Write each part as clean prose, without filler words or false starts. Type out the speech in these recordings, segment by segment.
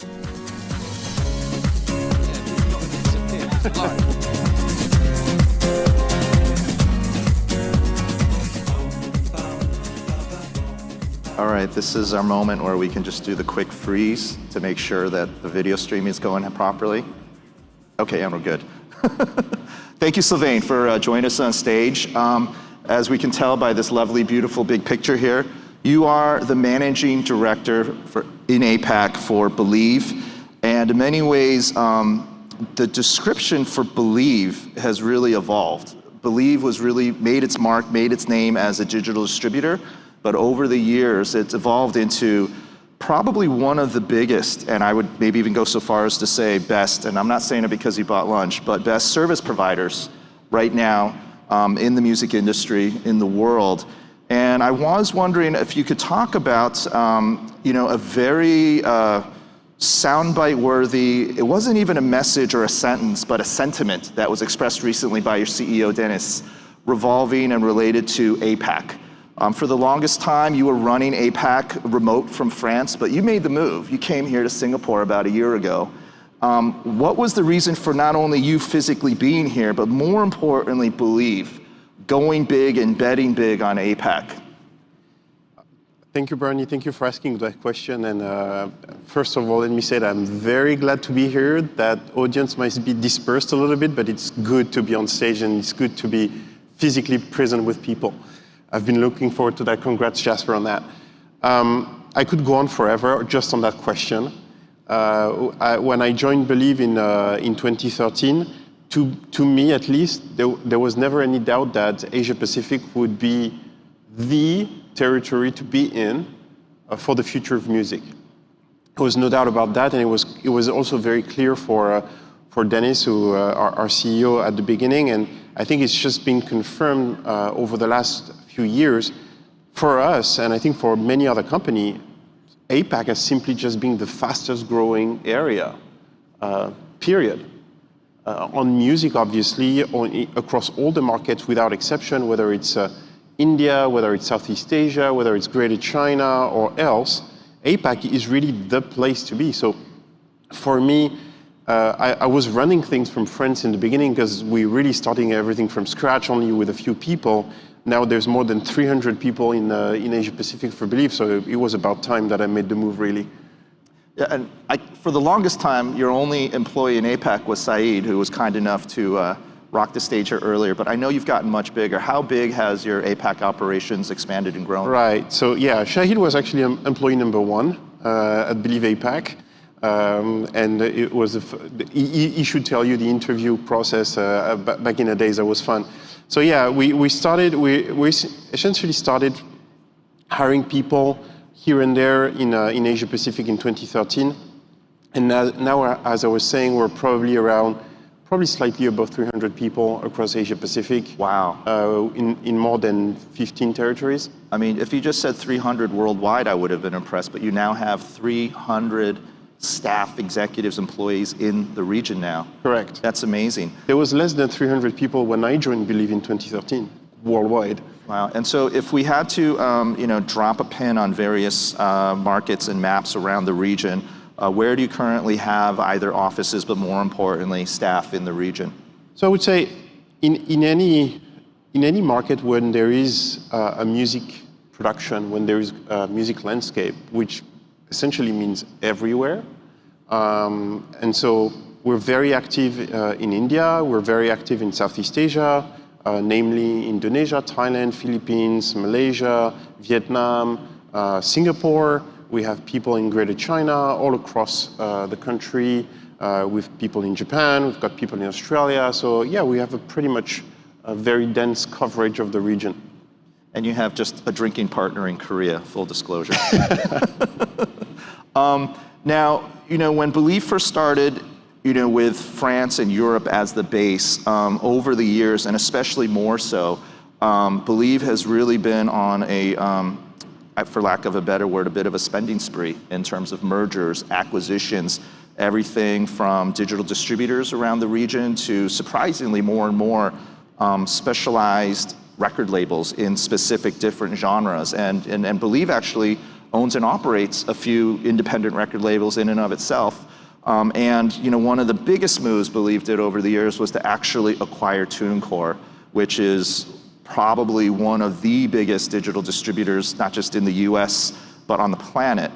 All right, this is our moment where we can just do the quick freeze to make sure that the video streaming is going properly. Okay, and we're good. Thank you, Sylvain, for joining us on stage. As we can tell by this lovely, beautiful big picture here, you are the managing director in APAC for Believe. And in many ways, the description for Believe has really evolved. Believe was really made its mark, made its name as a digital distributor. But over the years, it's evolved into probably one of the biggest, and I would maybe even go so far as to say best, and I'm not saying it because you bought lunch, but best service providers right now in the music industry, in the world. And I was wondering if you could talk about a very soundbite worthy, it wasn't even a message or a sentence, but a sentiment that was expressed recently by your CEO, Dennis, revolving and related to APAC. For the longest time, you were running APAC remote from France, but you made the move. You came here to Singapore about a year ago. What was the reason for not only you physically being here, but more importantly, Believe, going big and betting big on APAC? Thank you, Bernie. Thank you for asking that question. And first of all, let me say that I'm very glad to be here. That audience might be dispersed a little bit, but it's good to be on stage and it's good to be physically present with people. I've been looking forward to that. Congrats, Jasper, on that. I could go on forever just on that question. When I joined Believe in 2013, to me at least, there was never any doubt that Asia Pacific would be the territory to be in for the future of music. There was no doubt about that, and it was also very clear for Dennis, who our CEO at the beginning, and I think it's just been confirmed over the last few years. For us, and I think for many other companies, APAC has simply just been the fastest growing area, period. On music, obviously, across all the markets without exception, whether it's India, whether it's Southeast Asia, whether it's Greater China or else, APAC is really the place to be. So for me, I was running things from France in the beginning because we really starting everything from scratch, only with a few people. Now there's more than 300 people in Asia Pacific for Believe, so it was about time that I made the move, really. Yeah, and for the longest time, your only employee in APAC was Saeed, who was kind enough to rock the stage here earlier, but I know you've gotten much bigger. How big has your APAC operations expanded and grown? Right, so yeah, Shahid was actually employee number one at Believe APAC. And it was he should tell you the interview process back in the days. That was fun. So yeah, we essentially started hiring people here and there in Asia Pacific in 2013, and now as I was saying, we're probably slightly above 300 people across Asia Pacific. Wow. In more than 15 territories. I mean, if you just said 300 worldwide, I would have been impressed. But you now have 300 staff, executives, employees in the region now. Correct. That's amazing. There was less than 300 people when I joined Believe in 2013, worldwide. Wow. And so if we had to, drop a pin on various markets and maps around the region, where do you currently have either offices, but more importantly, staff in the region? So I would say in any market when there is a music production, when there is a music landscape, which essentially means everywhere. And so we're very active in India, we're very active in Southeast Asia, namely Indonesia, Thailand, Philippines, Malaysia, Vietnam, Singapore. We have people in Greater China, all across the country, with people in Japan, we've got people in Australia. So yeah, we have a pretty much a very dense coverage of the region. And you have just a drinking partner in Korea, full disclosure. Now, when Believe first started, with France and Europe as the base, over the years, and especially more so, Believe has really been on a, for lack of a better word, a bit of a spending spree in terms of mergers, acquisitions, everything from digital distributors around the region to surprisingly more and more specialized record labels in specific different genres. And Believe actually owns and operates a few independent record labels in and of itself. And one of the biggest moves Believe did over the years was to actually acquire TuneCore, which is probably one of the biggest digital distributors, not just in the US, but on the planet.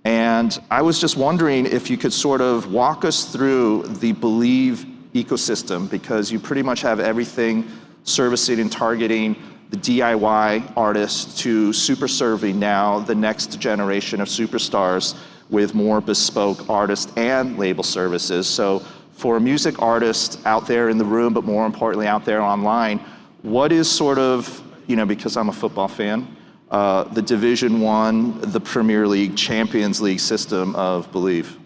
And I was just wondering if you could sort of walk us through the Believe ecosystem, because you pretty much have everything servicing and targeting the DIY artists to super serving now the next generation of superstars with more bespoke artist and label services. So for a music artist out there in the room, but more importantly out there online, what is sort of, because I'm a football fan, the Division I, the Premier League, Champions League system of Believe?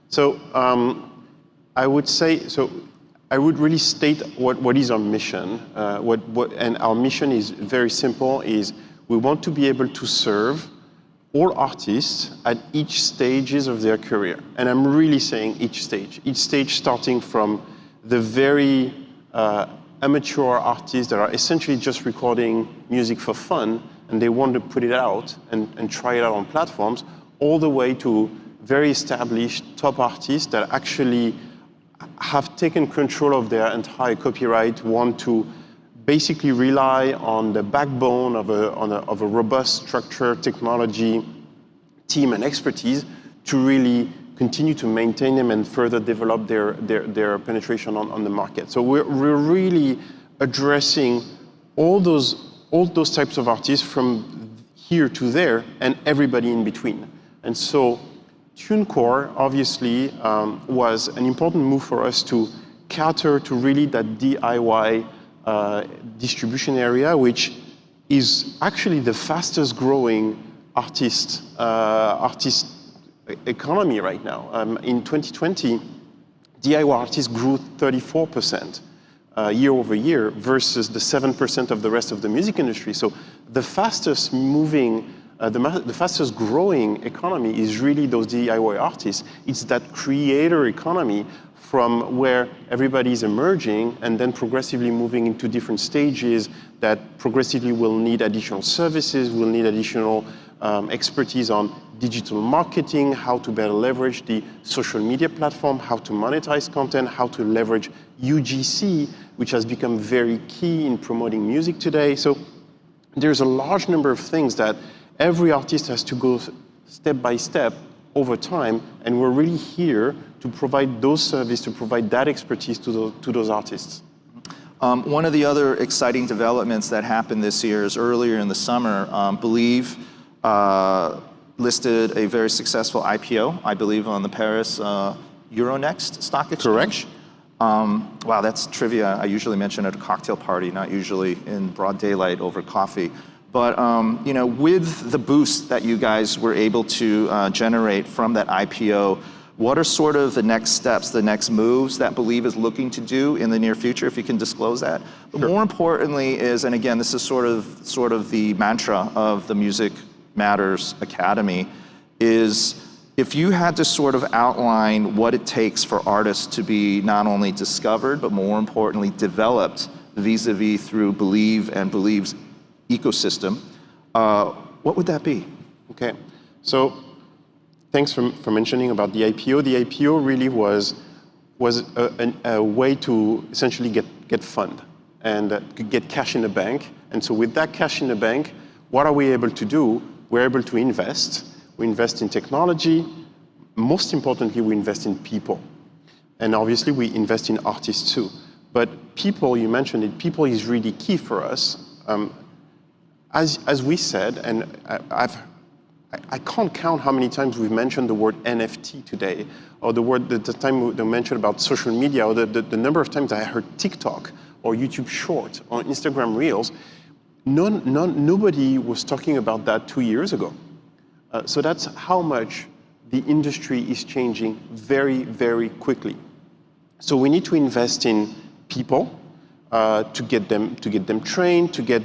So I would say, I would really state what is our mission. And our mission is very simple, is we want to be able to serve all artists at each stages of their career. And I'm really saying each stage starting from the very amateur artists that are essentially just recording music for fun, and they want to put it out and try it out on platforms, all the way to very established top artists that actually have taken control of their entire copyright, want to basically rely on the backbone of a robust structure, technology, team and expertise to really continue to maintain them and further develop their penetration on the market. So we're really addressing all those types of artists from here to there and everybody in between. And so TuneCore obviously was an important move for us to cater to really that DIY distribution area, which is actually the fastest growing artist economy right now. In 2020, DIY artists grew 34% year over year versus the 7% of the rest of the music industry. So the fastest moving, the fastest growing economy is really those DIY artists. It's that creator economy from where everybody's emerging and then progressively moving into different stages that progressively will need additional services, will need additional expertise on digital marketing, how to better leverage the social media platform, how to monetize content, how to leverage UGC, which has become very key in promoting music today. So there's a large number of things that every artist has to go step by step over time, and we're really here to provide those services, to provide that expertise to those artists. One of the other exciting developments that happened this year is earlier in the summer, Believe listed a very successful IPO, I believe, on the Paris Euronext stock exchange. Correct. Wow, that's trivia I usually mention at a cocktail party, not usually in broad daylight over coffee. But with the boost that you guys were able to generate from that IPO, what are sort of the next steps, the next moves that Believe is looking to do in the near future, if you can disclose that? But more importantly is, and again, this is sort of the mantra of the Music Matters Academy, is if you had to sort of outline what it takes for artists to be not only discovered, but more importantly, developed vis-a-vis through Believe and Believe's ecosystem, what would that be? Okay, so thanks for mentioning about the IPO. The IPO really was a way to essentially get fund and get cash in the bank. And so with that cash in the bank, what are we able to do? We're able to invest. We invest in technology. Most importantly, we invest in people. And obviously, we invest in artists too. But people, you mentioned it, people is really key for us. As we said, and I can't count how many times we've mentioned the word NFT today, or the time we mentioned about social media, or the number of times I heard TikTok, or YouTube Short, or Instagram Reels. Nobody was talking about that 2 years ago. So that's how much the industry is changing very, very quickly. So we need to invest in people to get them trained, to get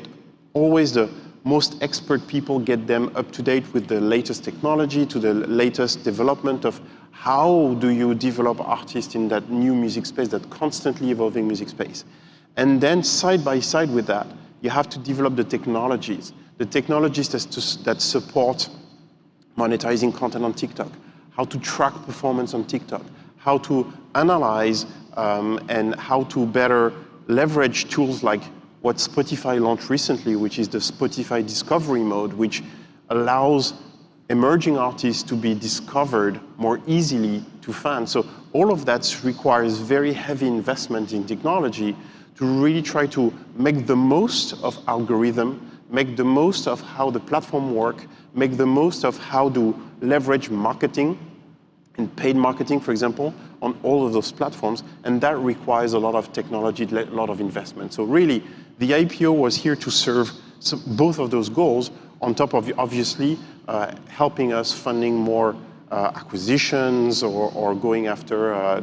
always the most expert people, get them up to date with the latest technology, to the latest development of how do you develop artists in that new music space, that constantly evolving music space. And then side by side with that, you have to develop the technologies that support monetizing content on TikTok, how to track performance on TikTok, how to analyze and how to better leverage tools like what Spotify launched recently, which is the Spotify Discovery Mode, which allows emerging artists to be discovered more easily to fans. So all of that requires very heavy investment in technology to really try to make the most of algorithm, make the most of how the platform work, make the most of how to leverage marketing and paid marketing, for example, on all of those platforms. And that requires a lot of technology, a lot of investment. So really, the IPO was here to serve both of those goals, on top of obviously helping us funding more acquisitions or going after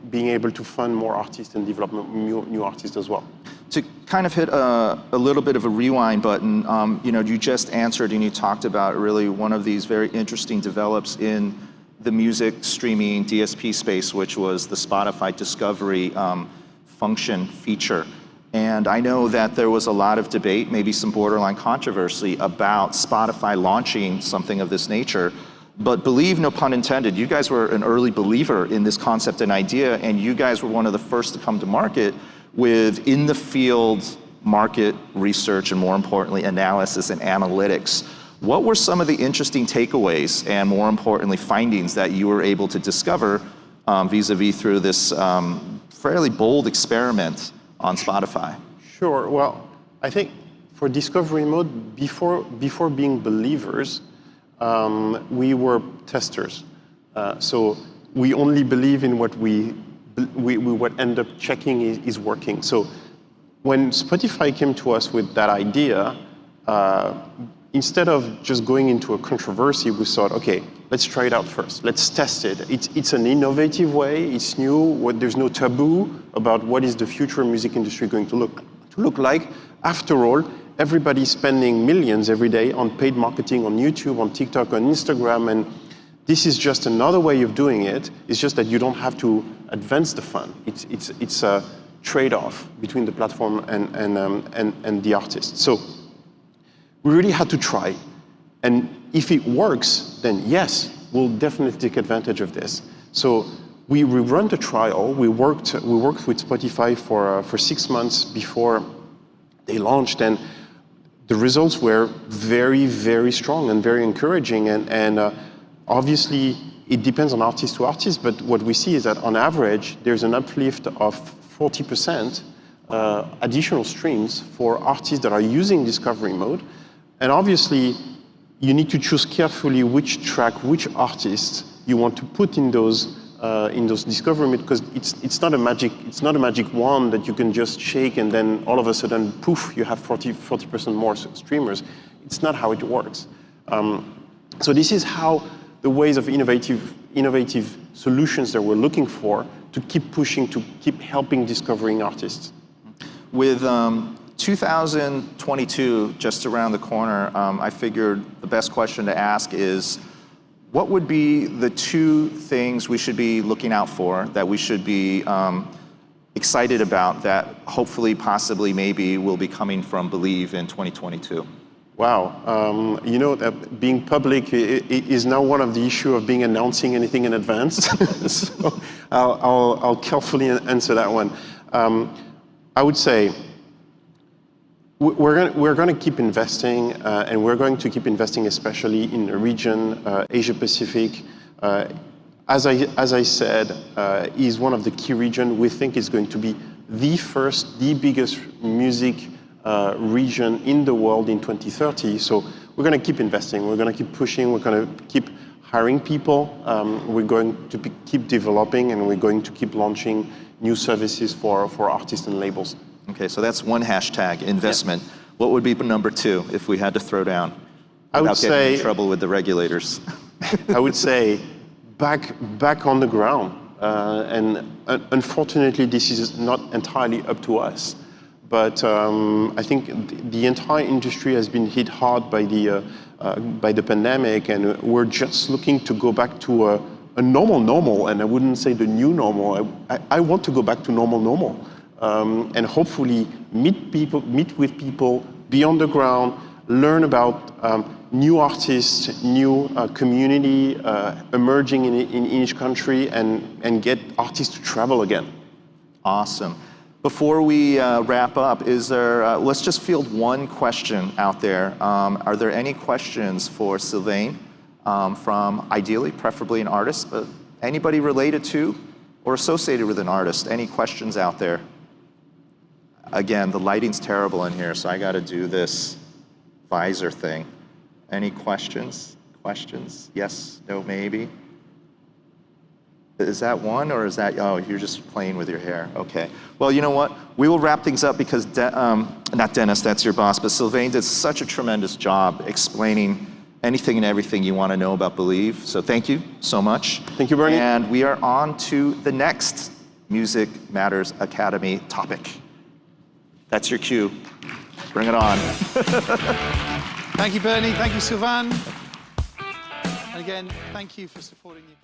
being able to fund more artists and develop new artists as well. To kind of hit a little bit of a rewind button, you just answered and you talked about really one of these very interesting develops in the music streaming DSP space, which was the Spotify Discovery function feature. And I know that there was a lot of debate, maybe some borderline controversy about Spotify launching something of this nature. But believe, no pun intended, you guys were an early believer in this concept and idea, and you guys were one of the first to come to market with in-the-field market research and, more importantly, analysis and analytics. What were some of the interesting takeaways and, more importantly, findings that you were able to discover vis-a-vis through this fairly bold experiment on Spotify? Sure. Well, I think for Discovery Mode, before being believers, we were testers. So we only believe in what we end up checking is working. So when Spotify came to us with that idea, instead of just going into a controversy, we thought, okay, let's try it out first. Let's test it. It's an innovative way. It's new. There's no taboo about what is the future music industry going to look like. After all, everybody's spending millions every day on paid marketing on YouTube, on TikTok, on Instagram, and this is just another way of doing it. It's just that you don't have to advance the fund. It's a trade-off between the platform and the artist. So we really had to try. And if it works, then yes, we'll definitely take advantage of this. So we run the trial. We worked with Spotify for 6 months before they launched, and the results were very, very strong and very encouraging. And obviously, it depends on artist to artist, but what we see is that on average, there's an uplift of 40% additional streams for artists that are using Discovery Mode. And obviously, you need to choose carefully which track, which artist you want to put in those Discovery Mode, because it's not a magic wand that you can just shake and then all of a sudden, poof, you have 40% more streamers. It's not how it works. So this is how the ways of innovative solutions that we're looking for to keep pushing, to keep helping discovering artists. With 2022 just around the corner, I figured the best question to ask is, what would be the 2 things we should be looking out for, that we should be excited about, that hopefully, possibly, maybe will be coming from Believe in 2022? Wow, that being public is now one of the issue of being announcing anything in advance. So I'll carefully answer that one. I would say we're going to keep investing, and we're going to keep investing, especially in the region, Asia Pacific. As I said, is one of the key regions. We think is going to be the biggest music region in the world in 2030. So we're going to keep investing. We're going to keep pushing. We're going to keep hiring people. We're going to keep developing, and we're going to keep launching new services for artists and labels. Okay, so that's one hashtag, investment. Yeah. What would be number 2 if we had to throw down? I would say, getting in trouble with the regulators. I would say back on the ground. And unfortunately, this is not entirely up to us. But I think the entire industry has been hit hard by the pandemic, and we're just looking to go back to a normal, and I wouldn't say the new normal. I want to go back to normal. And hopefully meet with people, be on the ground, learn about new artists, new community emerging in each country, and get artists to travel again. Awesome. Before we wrap up, is there, let's just field one question out there. Are there any questions for Sylvain from, ideally, preferably an artist, but anybody related to or associated with an artist? Any questions out there? Again, the lighting's terrible in here, so I got to do this visor thing. Any questions? Questions? Yes, no, maybe? Is that one, or is that, oh, you're just playing with your hair. Okay. Well, you know what? We will wrap things up because, not Dennis, that's your boss, but Sylvain did such a tremendous job explaining anything and everything you want to know about Believe. So thank you so much. Thank you, Bernie. And we are on to the next Music Matters Academy topic. That's your cue. Bring it on. Thank you, Bernie. Thank you, Sylvain. And again, thank you for supporting you.